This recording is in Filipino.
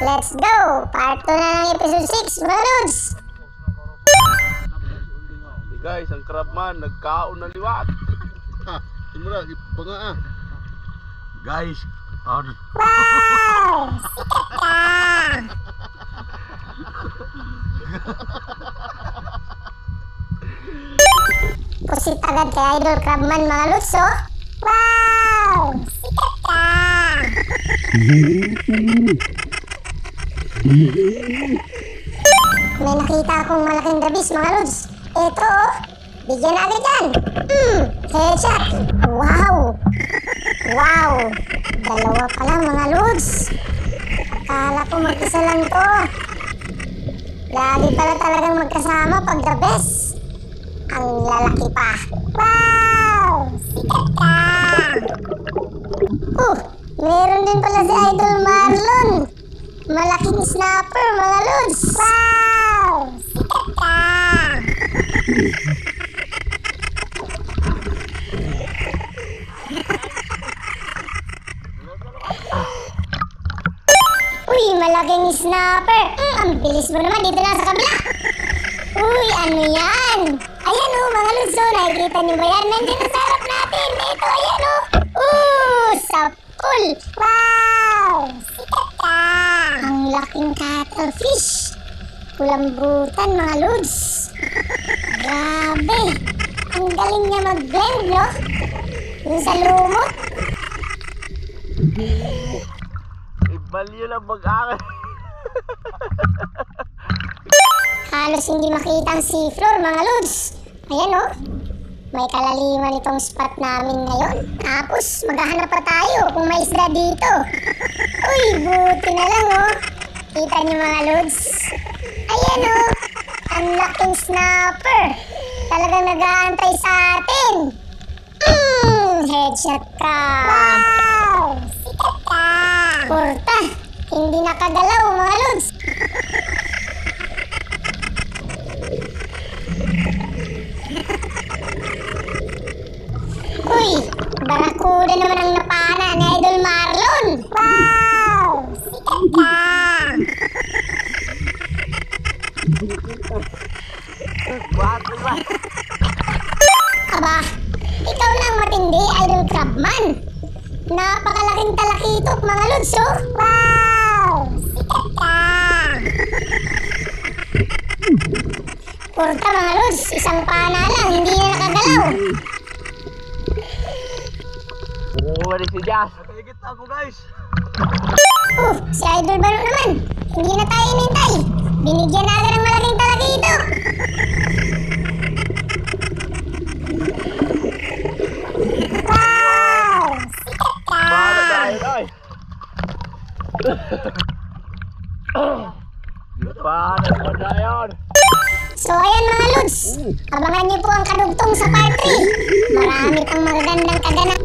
Let's go! Part 2 na ng episode 6, mga lods! Guys, ang crabman, nagkaon na liwat. Ha, simula, ibanga Guys, Wow! Sikat ka! Pusit agad kay Idol Crabman, mga lods, oh! Wow! Sikat ka! May nakita akong malaking dabis, mga lods. Ito, oh. Bigyan na agad yan. Headshot. Wow. Wow. Dalawa pa lang, mga lods. Akala ko mag-isa lang to. Lagi pala talagang magkasama pag the best. Ang lalaki pa. Wow. Sikat ka. Meron din pala si Idol Marlon. Malaking snapper, mga lods. Wow. Sikat ka. Uy, malaking snapper. Ang bilis mo naman. Dito lang sa kabila. Uy, ano yan? Ayan o, mga lods. Nakikita niyo ba yan? Nandiyan na sa harap natin. Ito, ayan o. Sapul. Wow. Sikat ka. Ang laking cuttlefish. Kulambutan, mga lods. Grabe. Ang galing niya mag-blend, no? Yung sa lumot. ibalyo lang mag-akin. Halos hindi makita ang seafloor, mga lods. Ayan, oh. May kalaliman itong spot namin ngayon. Tapos, maghahanap pa tayo kung may isda dito. Uy, buti na lang, oh. Kita niyo, mga lods. Ayan, oh. Ang laking snapper. Talagang nag-aantay sa atin. Headshot ka. Wow! Sikat ka. Kurta. Hindi nakagalaw, mga lods. Uy, barakuda naman ang napana ni Idol Marlon. Wow! Sikat ka. Aba, ikaw lang matindi, Idol Crabman. Napakalaking talakitok, mga lods, oh. Wow! Sikat ka. Kurta, mga lods. Isang pana lang, hindi na nakagalaw. Bumuli si Jazz. Nagigit ako, guys. Si Idol Baro naman. Hindi na tayo inintay. Binigyan na agad ng malaking talakitok. Wow! Sikat ka. Bahala tayo, ay. Paano naman na yun? So ayan, mga lods. Abangan niyo po ang kadugtong sa part 3. Marami pang magagandang kaganap.